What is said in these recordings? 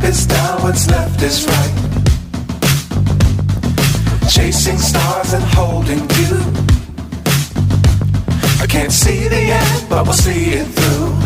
is down, what's left is right. Chasing stars and holding you. I can't see the end, but we'll see it through.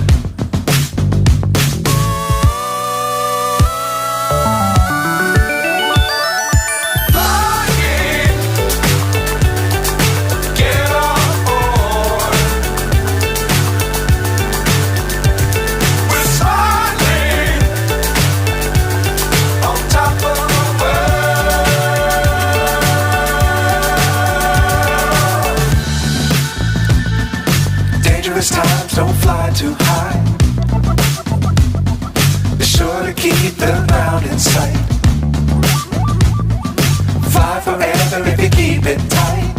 Times don't fly too high. Be sure to keep the ground in sight. Fly forever if you keep it tight.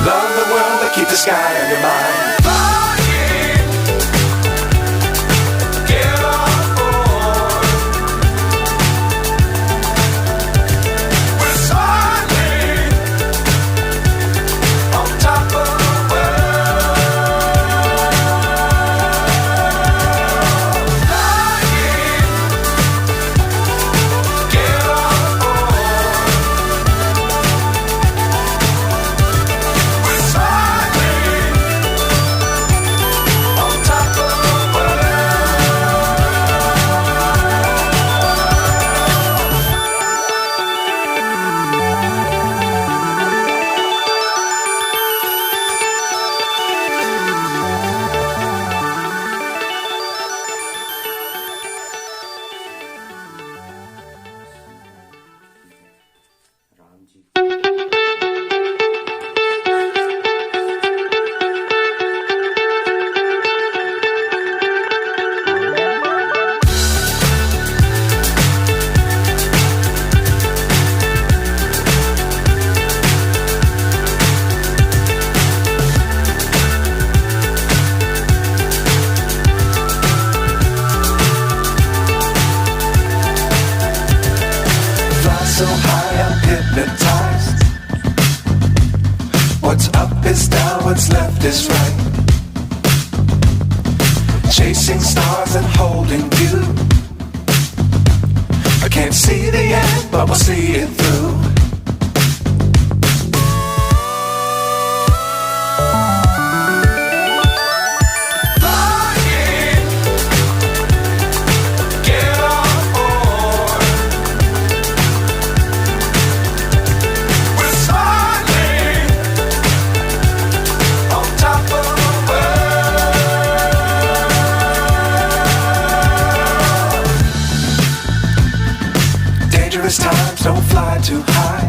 Love the world but keep the sky on your mind. So high I'm hypnotized. What's up is down, what's left is right. Chasing stars and holding you. I can't see the end, but we'll see it through. Times don't fly too high.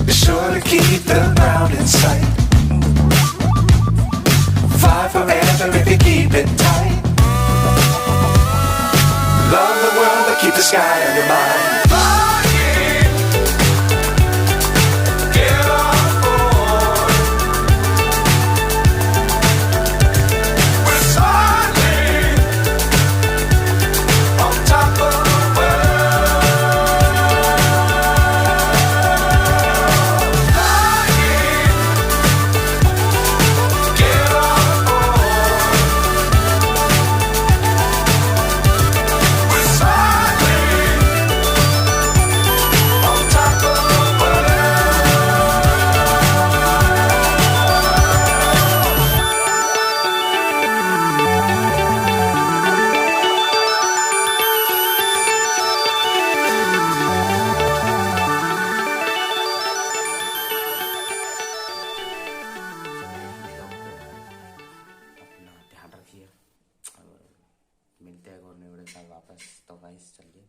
Be sure to keep the ground in sight. Fly forever if you keep it tight. Love the world but keep the sky on your mind. मिलते हैं और नए video के साथ वापस। तो guys चलिए,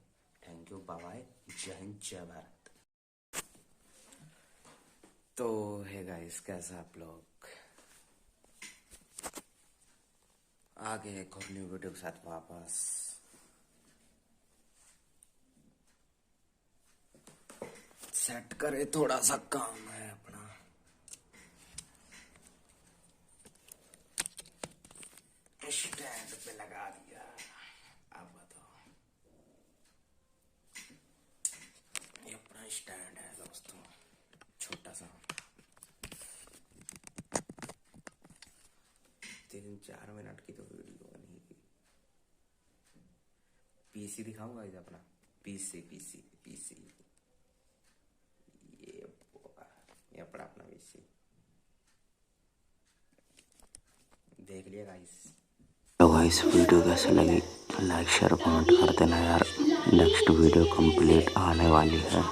thank you, bye bye, जय हिंद, जय भारत। तो है गाइस, कैसा आप लोग? आ गए एक और न्यू वीडियो के साथ वापस। सेट करे, थोड़ा सा काम है अपना। स्टैंड पे लगा दिया। अब बताओ, ये अपना स्टैंड है दोस्तों, छोटा सा। 3-4 मिनट की तो वीडियो बनेगी। पीसी दिखाऊंगा इसे अपना। पीसी पीसी पीसी ये अपना अपना पीसी देख लिया गाइस। तो गाइस वीडियो कैसे लगी लाइक शेयर कमेंट कर देना यार। नेक्स्ट वीडियो कंप्लीट आने वाली है।